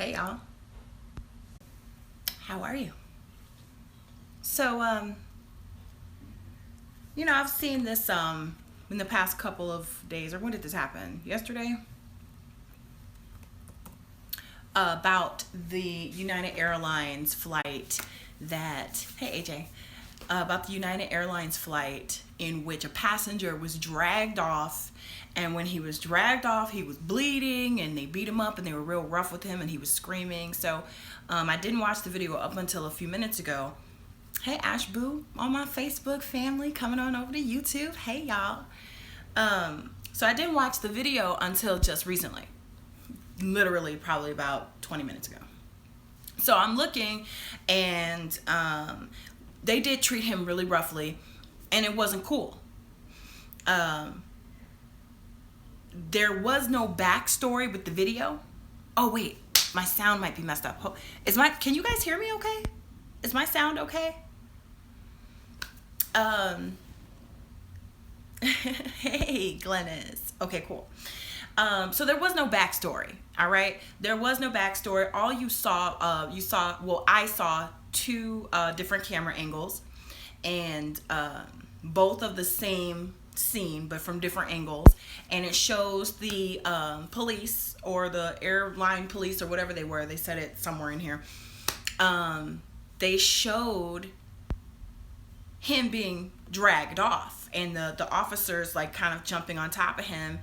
Hey y'all, how are you? So, I've seen this in the past couple of days, or when did this happen? Yesterday? About the United Airlines flight that, hey AJ, about the United Airlines flight in which a passenger was dragged off, and when he was dragged off, he was bleeding, and they beat him up, and they were real rough with him, and he was screaming. So, I didn't watch the video up until a few minutes ago. Hey Ash Boo, all my Facebook family coming on over to YouTube. Hey y'all. So I didn't watch the video until just recently. Literally probably about 20 minutes ago. So I'm looking, and they did treat him really roughly, and it wasn't cool. There was no backstory with the video. Oh wait, my sound might be messed up. Can you guys hear me okay? Is my sound okay? Hey Glennis. Okay, cool. So there was no backstory. All right, there was no backstory. All you saw, I saw two different camera angles, and both of the same scene, but from different angles. And it shows the police, or the airline police, or whatever they were. They said it somewhere in here. They showed him being dragged off, and the officers like kind of jumping on top of him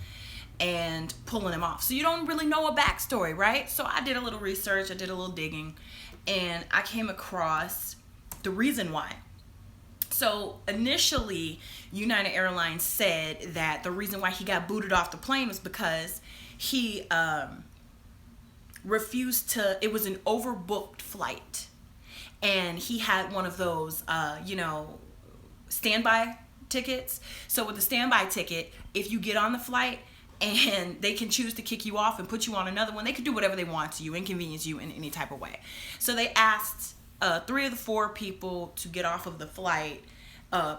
and pulling him off. So you don't really know a backstory, right? So I did a little research, I did a little digging, and I came across the reason why. So initially, United Airlines said that the reason why he got booted off the plane was because he refused to, it was an overbooked flight. And he had one of those, standby tickets. So with the standby ticket, if you get on the flight and they can choose to kick you off and put you on another one, they could do whatever they want to you, inconvenience you in any type of way. So they asked 3 of the 4 people to get off of the flight. 4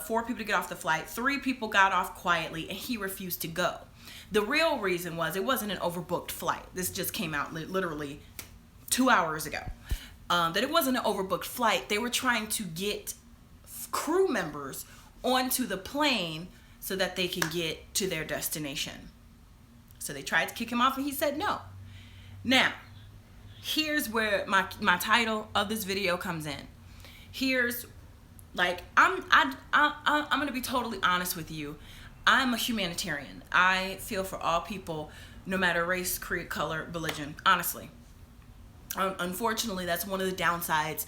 people to get off the flight. 3 people got off quietly, and he refused to go. The real reason was it wasn't an overbooked flight. This just came out literally 2 hours ago. That it wasn't an overbooked flight. They were trying to get crew members onto the plane so that they can get to their destination. So they tried to kick him off, and he said no. Now, here's where my title of this video comes in. Here's, like, I'm gonna be totally honest with you. I'm a humanitarian. I feel for all people, no matter race, creed, color, religion. Honestly. Unfortunately, that's one of the downsides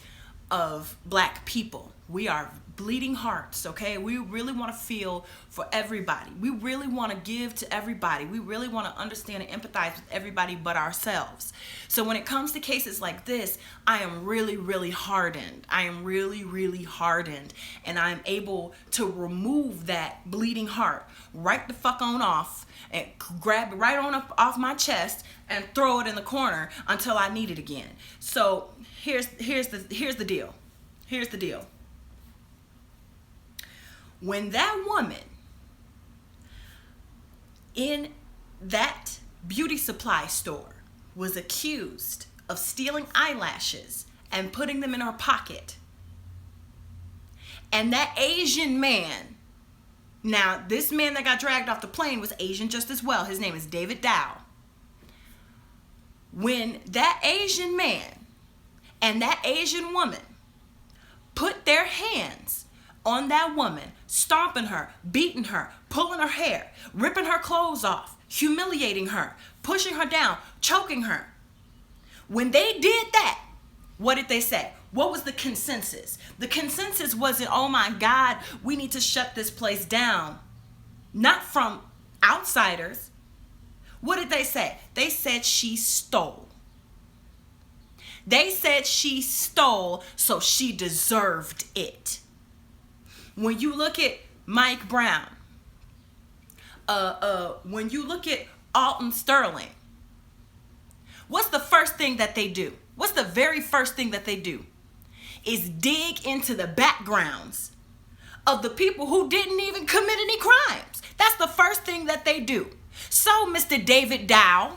of black people. We are bleeding hearts, okay? We really want to feel for everybody. We really want to give to everybody. We really want to understand and empathize with everybody but ourselves. So when it comes to cases like this, I am really, really hardened. I am really, really hardened. And I'm able to remove that bleeding heart right the fuck on off and grab it right on up off my chest and throw it in the corner until I need it again. So here's the deal. Here's the deal. When that woman in that beauty supply store was accused of stealing eyelashes and putting them in her pocket, and that Asian man, now this man that got dragged off the plane was Asian just as well. His name is David Dow. When that Asian man and that Asian woman put their hands on that woman, stomping her, beating her, pulling her hair, ripping her clothes off, humiliating her, pushing her down, choking her. When they did that, what did they say? What was the consensus? The consensus wasn't, oh my God, we need to shut this place down. Not from outsiders. What did they say? They said she stole. They said she stole, so she deserved it. When you look at Mike Brown, when you look at Alton Sterling, what's the first thing that they do? What's the very first thing that they do? Is dig into the backgrounds of the people who didn't even commit any crimes. That's the first thing that they do. So, Mr. David Dow,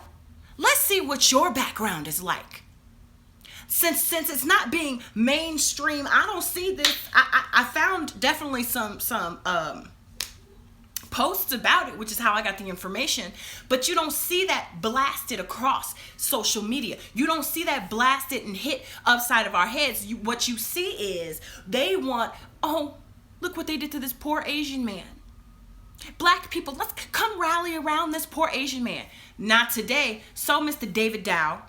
Let's see what your background is like. Since it's not being mainstream, I don't see this. I found definitely some posts about it, which is how I got the information, but you don't see that blasted across social media. You don't see that blasted and hit upside of our heads. What you see is they want, oh, look what they did to this poor Asian man. Black people, let's come rally around this poor Asian man. Not today. So, Mr. David Dow,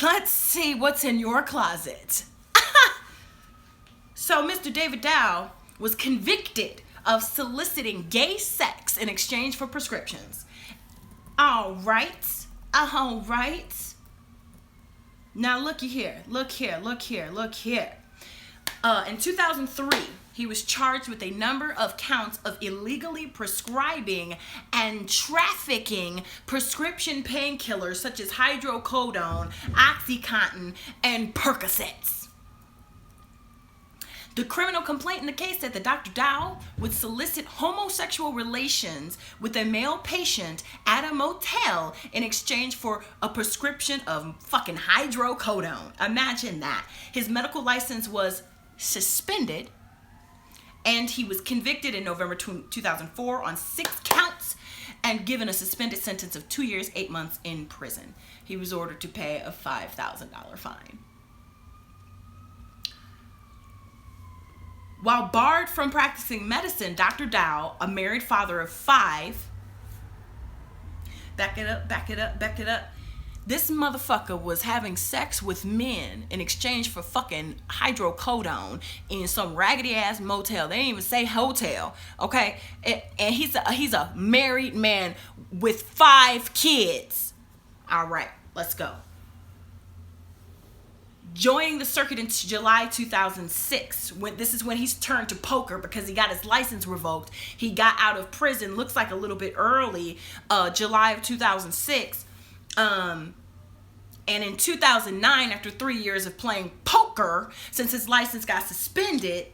let's see what's in your closet. So, Mr. David Dow was convicted of soliciting gay sex in exchange for prescriptions. All right. Now, looky here. Look here. In 2003, he was charged with a number of counts of illegally prescribing and trafficking prescription painkillers such as hydrocodone, OxyContin, and Percocets. The criminal complaint in the case said that Dr. Dow would solicit homosexual relations with a male patient at a motel in exchange for a prescription of fucking hydrocodone. Imagine that. His medical license was suspended, and he was convicted in November 2004 on 6 counts and given a suspended sentence of 2 years, 8 months in prison. He was ordered to pay a $5,000 fine. While barred from practicing medicine, Dr. Dow, a married father of 5, back it up. This motherfucker was having sex with men in exchange for fucking hydrocodone in some raggedy ass motel. They didn't even say hotel, okay? And he's a married man with 5 kids. All right, let's go. Joining the circuit in July 2006, this is when he's turned to poker because he got his license revoked. He got out of prison, looks like a little bit early, July of 2006. And in 2009, after 3 years of playing poker, since his license got suspended,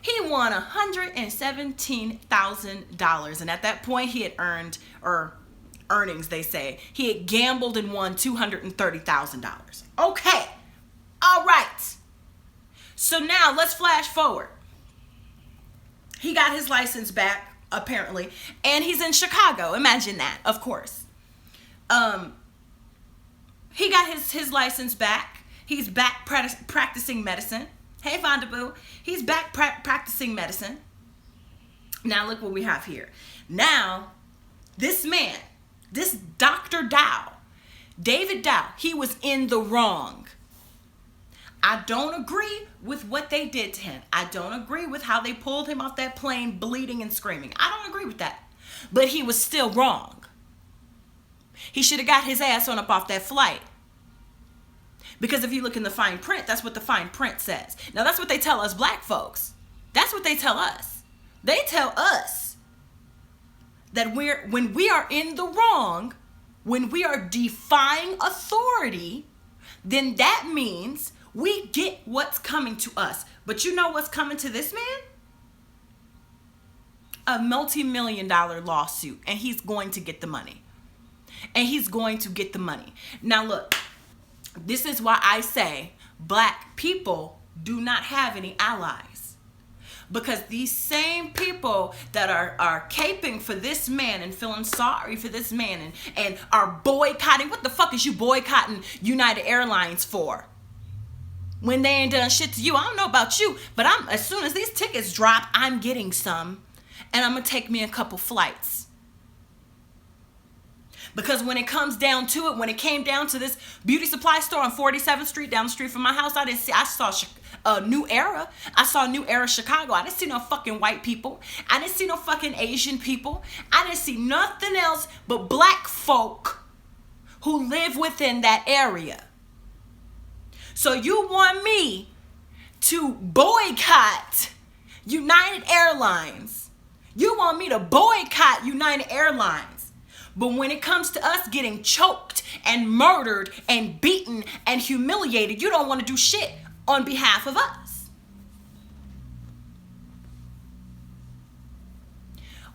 he won $117,000. And at that point, he had earned, or earnings, they say, he had gambled and won $230,000. Okay. All right. So now let's flash forward. He got his license back, apparently, and he's in Chicago. Imagine that, of course. He got his license back. He's back practicing medicine. Hey, Vonda Boo. He's back practicing medicine. Now look what we have here. Now, this man, this Dr. Dow, David Dow, he was in the wrong. I don't agree with what they did to him. I don't agree with how they pulled him off that plane bleeding and screaming. I don't agree with that. But he was still wrong. He should have got his ass on up off that flight. Because if you look in the fine print, that's what the fine print says. Now, that's what they tell us black folks. That's what they tell us. They tell us that when we are in the wrong, when we are defying authority, then that means we get what's coming to us. But you know what's coming to this man? A multi-million-dollar lawsuit. And he's going to get the money. Now look, this is why I say black people do not have any allies. Because these same people that are caping for this man and feeling sorry for this man and are boycotting, what the fuck is you boycotting United Airlines for? When they ain't done shit to you. I don't know about you, but as soon as these tickets drop, I'm getting some. And I'm going to take me a couple flights. Because when it comes down to it, when it came down to this beauty supply store on 47th Street, down the street from my house, I saw New Era. I saw New Era Chicago. I didn't see no fucking white people. I didn't see no fucking Asian people. I didn't see nothing else but black folk who live within that area. So you want me to boycott United Airlines. You want me to boycott United Airlines. But when it comes to us getting choked and murdered and beaten and humiliated, you don't want to do shit on behalf of us.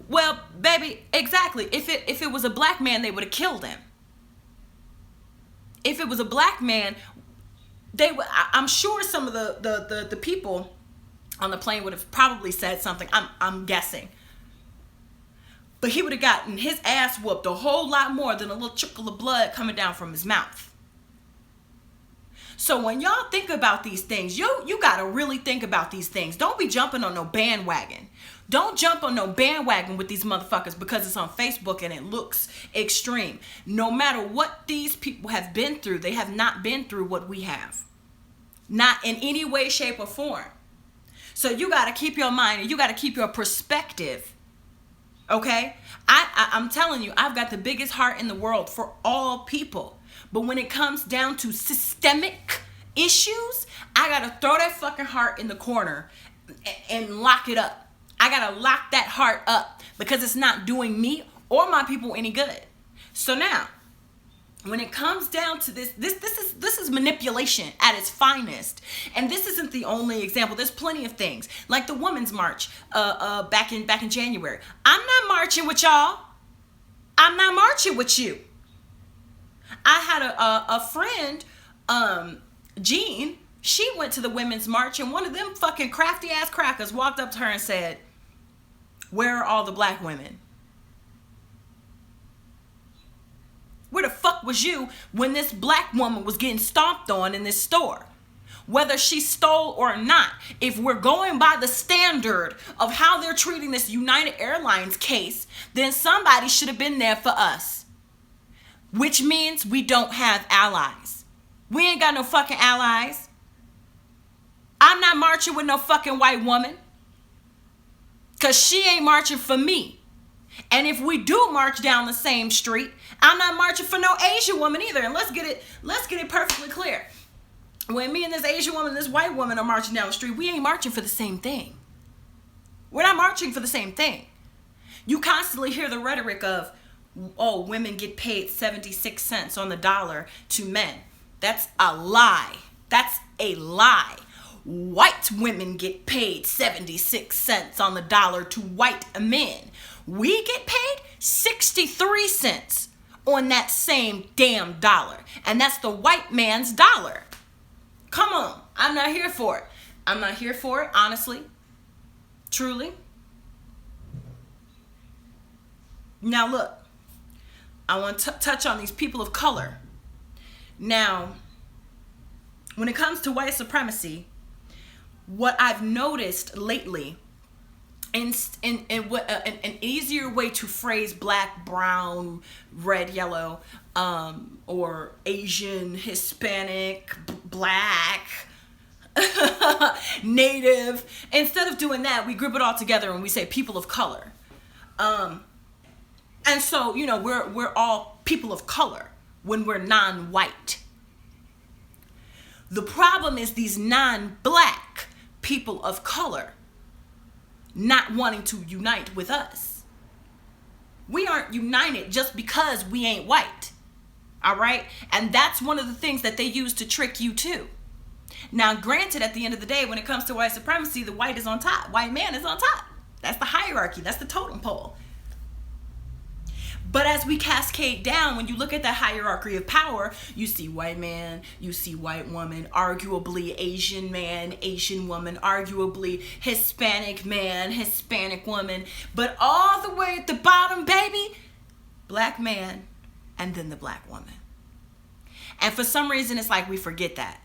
Well, baby, exactly. If it was a black man, they would have killed him. If it was a black man, I'm sure some of the people on the plane would have probably said something. I'm guessing. But he would have gotten his ass whooped a whole lot more than a little trickle of blood coming down from his mouth. So when y'all think about these things, you gotta really think about these things. Don't be jumping on no bandwagon. Don't jump on no bandwagon with these motherfuckers because it's on Facebook and it looks extreme. No matter what these people have been through, they have not been through what we have. Not in any way, shape, or form. So you gotta keep your mind and you gotta keep your perspective. Okay? I'm telling you, I've got the biggest heart in the world for all people. But when it comes down to systemic issues, I gotta throw that fucking heart in the corner and lock it up. I gotta lock that heart up because it's not doing me or my people any good. So now, when it comes down to this is manipulation at its finest. And this isn't the only example. There's plenty of things. Like the Women's March back in January. I'm not marching with y'all. I'm not marching with you. I had a friend, Jean, she went to the Women's March and one of them fucking crafty ass crackers walked up to her and said, "Where are all the black women? Where the fuck was you when this black woman was getting stomped on in this store?" Whether she stole or not, if we're going by the standard of how they're treating this United Airlines case, then somebody should have been there for us. Which means we don't have allies. We ain't got no fucking allies. I'm not marching with no fucking white woman. Because she ain't marching for me. And if we do march down the same street, I'm not marching for no Asian woman either. And let's get it perfectly clear. When me and this Asian woman and this white woman are marching down the street, we ain't marching for the same thing. We're not marching for the same thing. You constantly hear the rhetoric of, oh, women get paid 76 cents on the dollar to men. That's a lie. That's a lie. White women get paid 76 cents on the dollar to white men. We get paid 63 cents on that same damn dollar. And that's the white man's dollar. Come on. I'm not here for it. I'm not here for it, honestly. Truly. Now look. I want to touch on these people of color. Now, when it comes to white supremacy, what I've noticed lately, an easier way to phrase black, brown, red, yellow, or Asian, Hispanic, black, native, instead of doing that, we group it all together and we say people of color. And so, you know, we're all people of color when we're non-white. The problem is these non-black people of color not wanting to unite with us. We aren't united just because we ain't white. All right? And that's one of the things that they use to trick you too. Now, granted, at the end of the day, when it comes to white supremacy, the white is on top. White man is on top. That's the hierarchy. That's the totem pole. But as we cascade down, when you look at that hierarchy of power, you see white man, you see white woman, arguably Asian man, Asian woman, arguably Hispanic man, Hispanic woman. But all the way at the bottom, baby, black man, and then the black woman. And for some reason, it's like we forget that.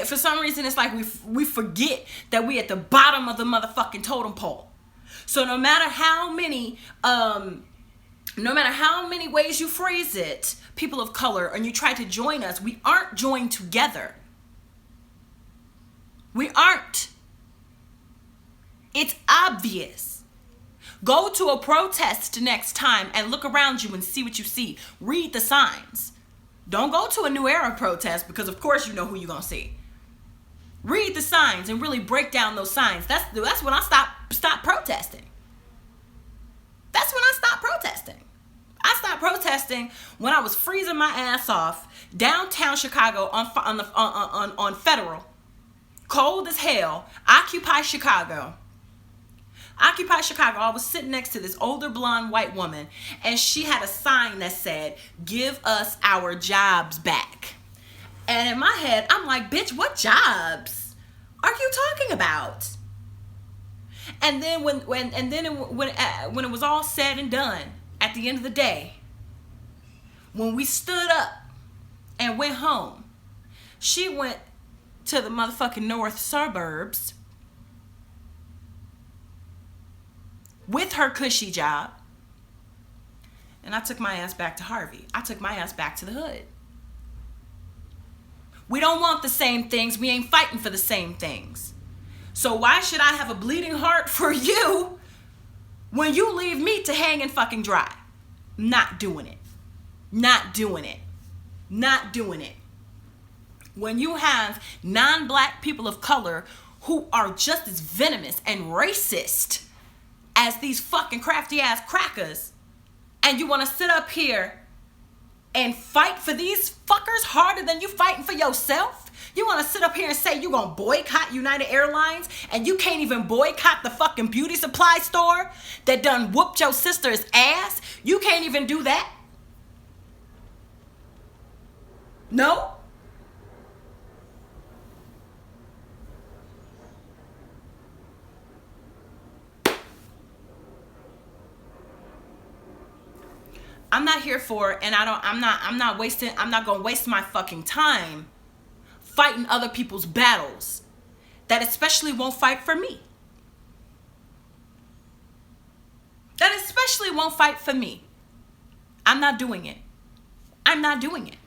For some reason, it's like we forget that we at the bottom of the motherfucking totem pole. So no matter how many ways you phrase it, people of color, and you try to join us, we aren't joined together. We aren't. It's obvious. Go to a protest next time and look around you and see what you see. Read the signs. Don't go to a New Era protest because of course you know who you're going to see. Read the signs and really break down those signs. That's when I stop protesting. That's when I stopped protesting. I stopped protesting when I was freezing my ass off downtown Chicago on Federal. Cold as hell. Occupy Chicago. Occupy Chicago. I was sitting next to this older blonde white woman, and she had a sign that said, "Give us our jobs back." And in my head, I'm like, bitch, what jobs are you talking about? And then when it was all said and done, at the end of the day, when we stood up and went home, she went to the motherfucking north suburbs with her cushy job, and I took my ass back to Harvey. I took my ass back to the hood. We don't want the same things. We ain't fighting for the same things. So why should I have a bleeding heart for you when you leave me to hang and fucking dry? Not doing it. Not doing it. Not doing it. When you have non-black people of color who are just as venomous and racist as these fucking crafty ass crackers, and you want to sit up here and fight for these fuckers harder than you fighting for yourself? You want to sit up here and say you gonna boycott United Airlines, and you can't even boycott the fucking beauty supply store that done whooped your sister's ass? You can't even do that? No? I'm not here for it, and I'm not gonna waste my fucking time fighting other people's battles that especially won't fight for me. That especially won't fight for me. I'm not doing it. I'm not doing it.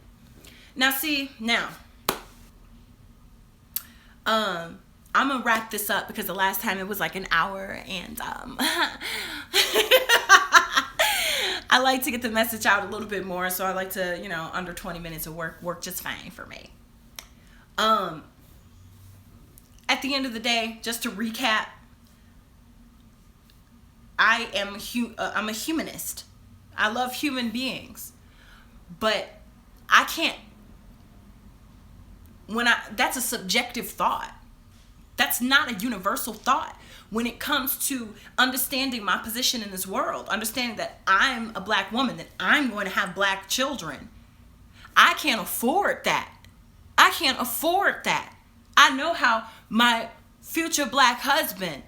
Now see, I'm gonna wrap this up because the last time it was like an hour, and I like to get the message out a little bit more, so I like to, under 20 minutes of work just fine for me. At the end of the day, just to recap, I'm a humanist. I love human beings, but I can't. That's a subjective thought. That's not a universal thought. When it comes to understanding my position in this world, understanding that I'm a black woman, that I'm going to have black children, I can't afford that. I can't afford that. I know how my future black husband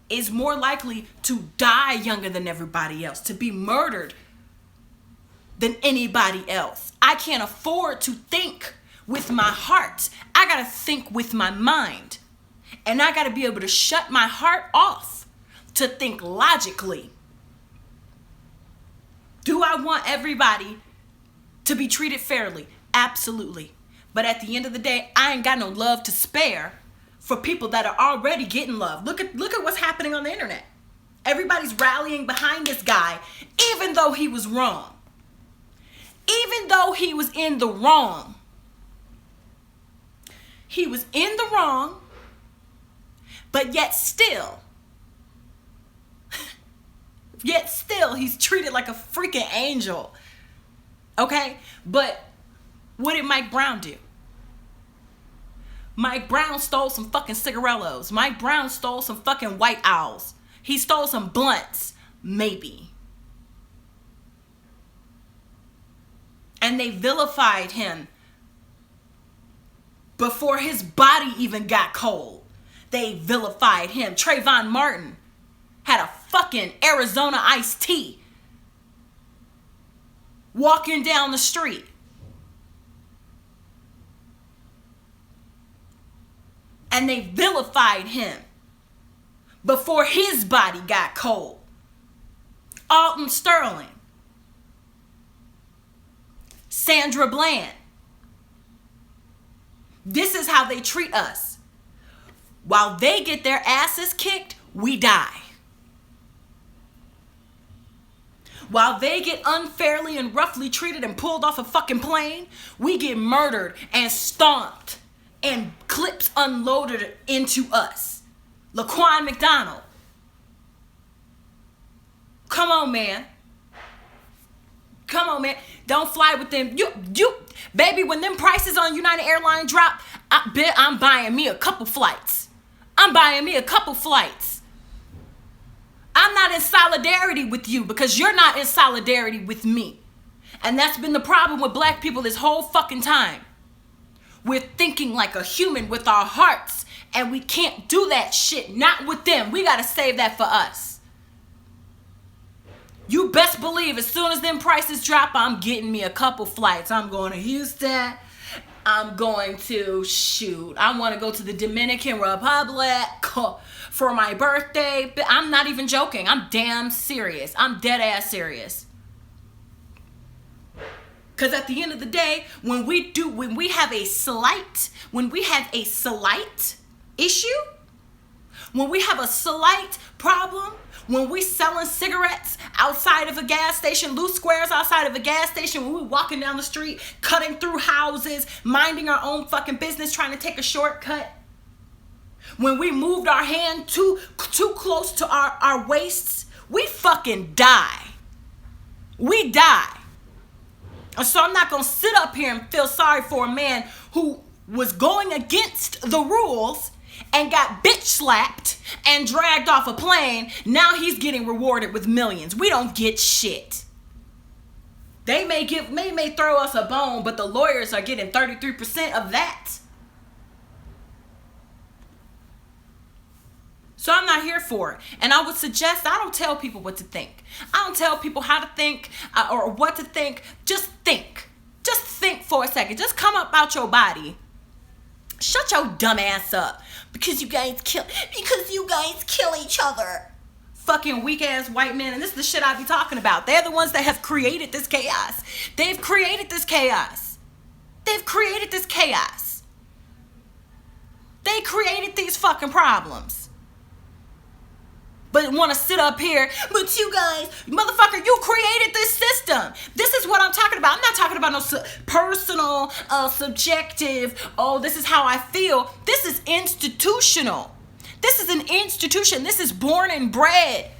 is more likely to die younger than everybody else, to be murdered than anybody else. I can't afford to think with my heart. I gotta think with my mind. And I gotta be able to shut my heart off to think logically. Do I want everybody to be treated fairly? Absolutely. But at the end of the day, I ain't got no love to spare for people that are already getting love. Look at what's happening on the internet. Everybody's rallying behind this guy, even though he was wrong. Even though he was in the wrong. He was in the wrong, but yet still, he's treated like a freaking angel. Okay? But what did Mike Brown do? Mike Brown stole some fucking cigarillos. Mike Brown stole some fucking White Owls. He stole some blunts, maybe. And they vilified him before his body even got cold. They vilified him. Trayvon Martin had a fucking Arizona iced tea walking down the street. And they vilified him before his body got cold. Alton Sterling. Sandra Bland. This is how they treat us. While they get their asses kicked, we die. While they get unfairly and roughly treated and pulled off a fucking plane, we get murdered and stomped and clips unloaded into us. Laquan McDonald. Come on, man. Come on, man. Don't fly with them. You, baby, when them prices on United Airlines drop, I bet I'm buying me a couple flights. I'm buying me a couple flights. I'm not in solidarity with you because you're not in solidarity with me. And that's been the problem with black people this whole fucking time. We're thinking like a human with our hearts, and we can't do that shit, not with them. We gotta save that for us. You best believe as soon as them prices drop, I'm getting me a couple flights. I'm going to Houston. I'm going to, I want to go to the Dominican Republic for my birthday. I'm not even joking. I'm damn serious. I'm dead ass serious. Because at the end of the day, when we have a slight issue, when we have a slight problem, when we selling cigarettes outside of a gas station, loose squares outside of a gas station, when we walking down the street, cutting through houses, minding our own fucking business, trying to take a shortcut, when we moved our hand too close to our waists, we fucking die. We die. And so I'm not going to sit up here and feel sorry for a man who was going against the rules and got bitch slapped and dragged off a plane. Now he's getting rewarded with millions. We don't get shit. They may throw us a bone, but the lawyers are getting 33% of that. So I'm not here for it. And I would suggest, I don't tell people what to think. I don't tell people how to think or what to think. Just think. Just think for a second. Just come up out your body. Shut your dumb ass up. Because you guys kill each other. Fucking weak ass white men. And this is the shit I be talking about. They're the ones that have created this chaos. They've created this chaos. They've created this chaos. They created these fucking problems. But want to sit up here, but you guys, motherfucker, you created this system. This is what I'm talking about. I'm not talking about no personal, subjective, oh, this is how I feel. This is institutional. This is an institution. This is born and bred.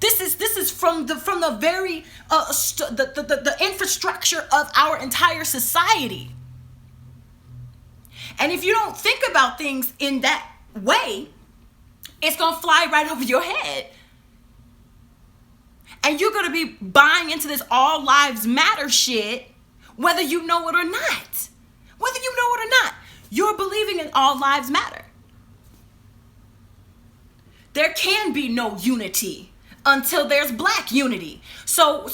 This is from the very the infrastructure of our entire society. And if you don't think about things in that way, it's going to fly right over your head. And you're going to be buying into this all lives matter shit, whether you know it or not. Whether you know it or not, you're believing in all lives matter. There can be no unity until there's black unity. So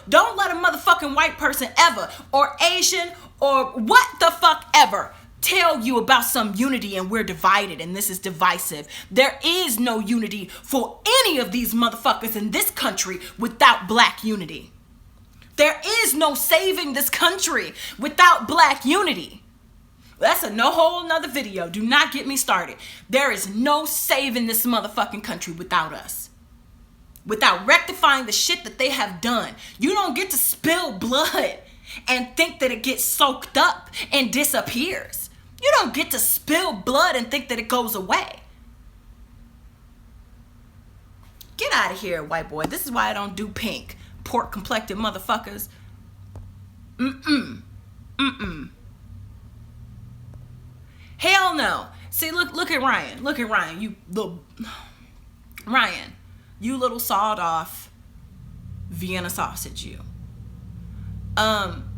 don't let a motherfucking white person ever, or Asian, or what the fuck ever, tell you about some unity and we're divided and this is divisive. There is no unity for any of these motherfuckers in this country without black unity. There is no saving this country without black unity. That's a whole nother video. Do not get me started. There is no saving this motherfucking country without us. Without rectifying the shit that they have done. You don't get to spill blood and think that it gets soaked up and disappears. You don't get to spill blood and think that it goes away. Get out of here, white boy. This is why I don't do pink. Pork complected motherfuckers. Hell no. See, look at Ryan. Look at Ryan. You little sawed off Vienna sausage, you.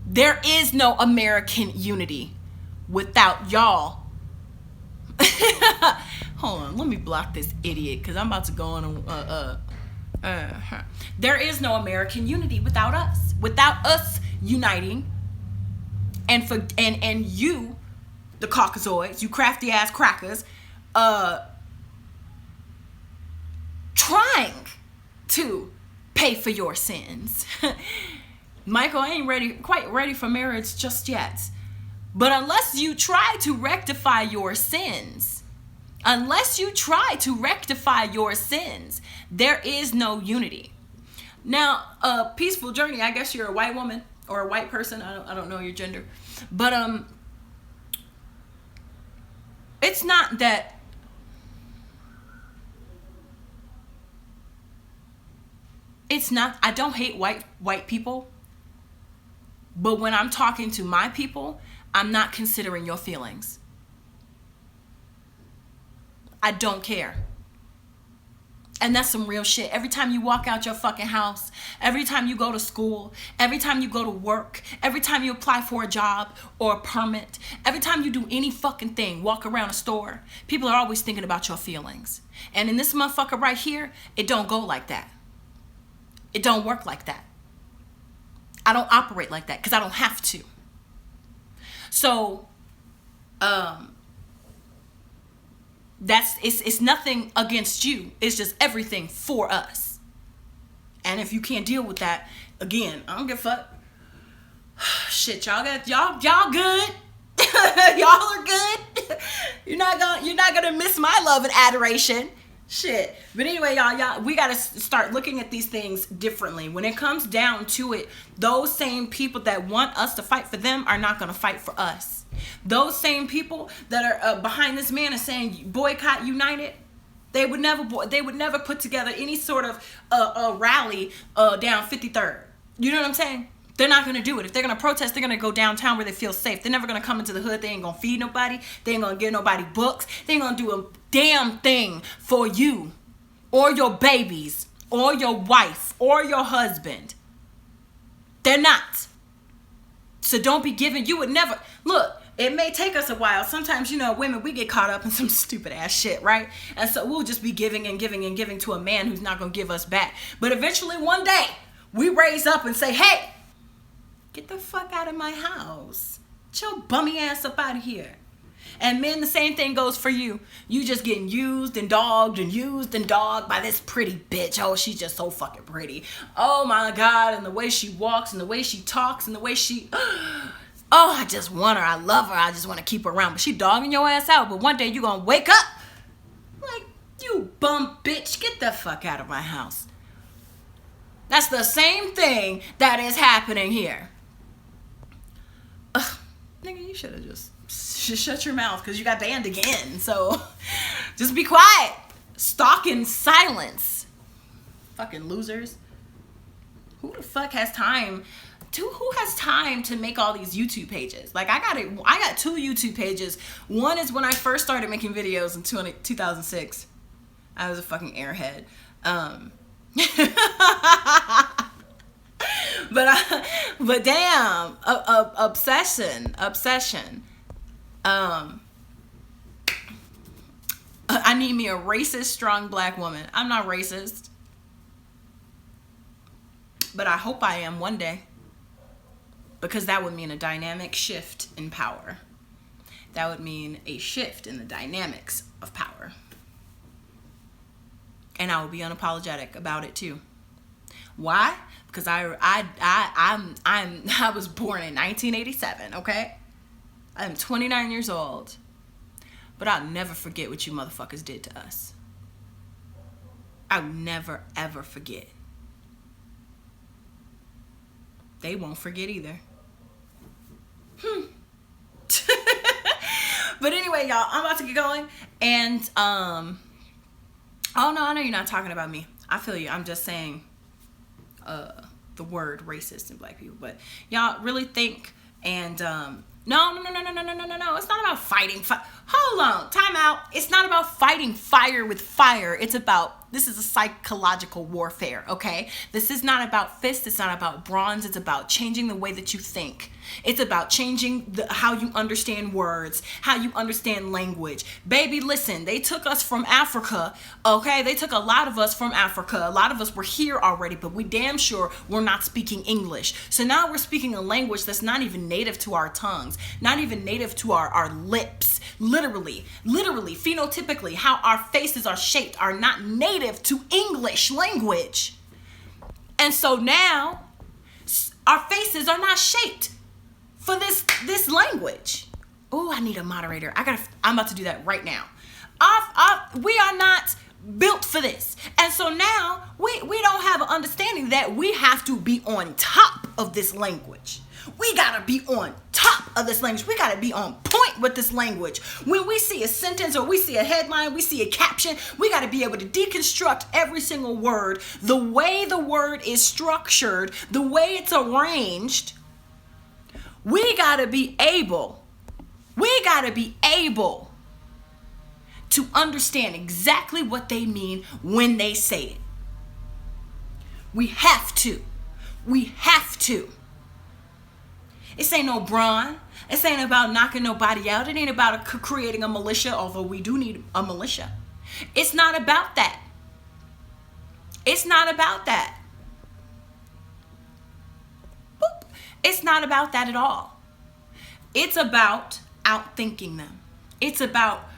There is no American unity without y'all. Hold on, let me block this idiot because I'm about to go on There is no American unity without us. Without us uniting and you, the Caucasoids, you crafty ass crackers, trying to pay for your sins. Michael, I ain't quite ready for marriage just yet. But unless you try to rectify your sins, there is no unity. Now, a peaceful journey, I guess you're a white woman or a white person. I don't know your gender. But it's not that I don't hate white people. But when I'm talking to my people, I'm not considering your feelings. I don't care. And that's some real shit. Every time you walk out your fucking house, every time you go to school, every time you go to work, every time you apply for a job or a permit, every time you do any fucking thing, walk around a store, people are always thinking about your feelings. And in this motherfucker right here, it don't go like that. It don't work like that. I don't operate like that because I don't have to. So, it's nothing against you. It's just everything for us. And if you can't deal with that, again, I don't give a fuck. Shit, y'all good. Y'all are good. You're not gonna miss my love and adoration. Shit. But anyway, y'all, we gotta start looking at these things differently. When it comes down to it, those same people that want us to fight for them are not gonna fight for us. Those same people that are behind this man and saying boycott United, they would never put together any sort of rally down 53rd. You know what I'm saying? They're not going to do it. If they're going to protest, they're going to go downtown where they feel safe. They're never going to come into the hood. They ain't going to feed nobody. They ain't going to give nobody books. They ain't going to do a damn thing for you or your babies or your wife or your husband. They're not. So don't be giving. You would never. Look, it may take us a while. Sometimes, women, we get caught up in some stupid ass shit, right? And so we'll just be giving and giving and giving to a man who's not going to give us back. But eventually one day we raise up and say, hey, get the fuck out of my house. Get your bummy ass up out of here. And men, the same thing goes for you. You just getting used and dogged by this pretty bitch. Oh, she's just so fucking pretty. Oh my God. And the way she walks and the way she talks and the way she... Oh, I just want her. I love her. I just want to keep her around. But she dogging your ass out. But one day you going to wake up like, you bum bitch. Get the fuck out of my house. That's the same thing that is happening here. Ugh, nigga, you should have just shut your mouth because you got banned again. So just be quiet. Stalk in silence. Fucking losers. Who the fuck has time? Who has time to make all these YouTube pages? Like I got 2 YouTube pages. One is when I first started making videos in 2006. I was a fucking airhead. But damn, obsession. I need me a racist, strong black woman. I'm not racist, but I hope I am one day. Because that would mean a dynamic shift in power. That would mean a shift in the dynamics of power. And I will be unapologetic about it too. Why? Because I was born in 1987, okay? I'm 29 years old. But I'll never forget what you motherfuckers did to us. I'll never, ever forget. They won't forget either. But anyway, y'all, I'm about to get going. And, oh no, I know you're not talking about me. I feel you. I'm just saying the word racist and black people. But y'all really think and, no. It's not about fighting. Hold on. Time out. It's not about fighting fire with fire. This is a psychological warfare, okay? This is not about fists. It's not about bronze. It's about changing the way that you think. It's about changing how you understand words, how you understand language. Baby, listen, they took us from Africa, okay? They took a lot of us from Africa. A lot of us were here already, but we damn sure we're not speaking English. So now we're speaking a language that's not even native to our tongues, not even native to our lips. Literally, phenotypically, how our faces are shaped are not native to English language. And so now our faces are not shaped for this language. Oh, I need a moderator. I'm about to do that right now. We are not built for this. And so now we don't have an understanding that we have to be on top of this language. We gotta be on top of this language. We gotta be on point with this language. When we see a sentence or we see a headline, we see a caption, we gotta be able to deconstruct every single word, the way the word is structured, the way it's arranged. We gotta be able to understand exactly what they mean when they say it. We have to. We have to. This ain't no brawn. This ain't about knocking nobody out. It ain't about creating a militia, although we do need a militia. It's not about that. It's not about that. Boop. It's not about that at all. It's about outthinking them. It's about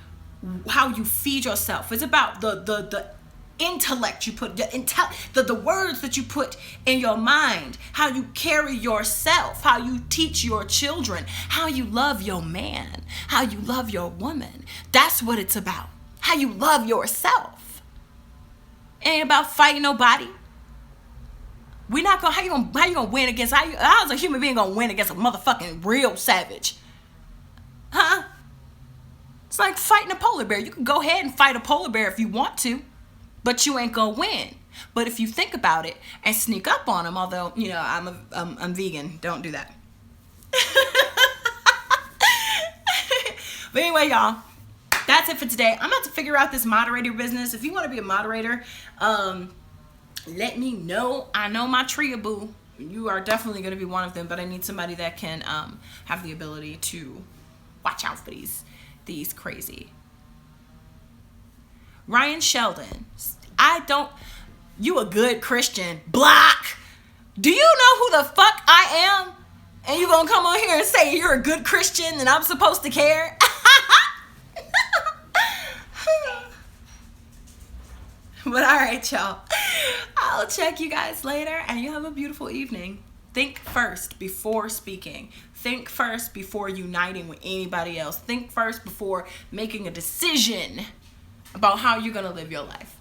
how you feed yourself. It's about the intellect you put, the words that you put in your mind, how you carry yourself, how you teach your children, how you love your man, how you love your woman. That's what it's about. How you love yourself. It ain't about fighting nobody. We're not gonna. How you gonna win against? How's a human being gonna win against a motherfucking real savage? Huh? It's like fighting a polar bear. You can go ahead and fight a polar bear if you want to, but you ain't gonna win. But if you think about it and sneak up on them, although I'm vegan, don't do that. But anyway, y'all, that's it for today. I'm about to figure out this moderator business. If you want to be a moderator, let me know. I know my tria boo. You are definitely going to be one of them, but I need somebody that can have the ability to watch out for these crazy. Ryan Sheldon, you a good Christian. Block. Do you know who the fuck I am? And you gonna come on here and say you're a good Christian and I'm supposed to care? But all right, y'all. I'll check you guys later, and you have a beautiful evening. Think first before speaking. Think first before uniting with anybody else. Think first before making a decision about how you're going to live your life.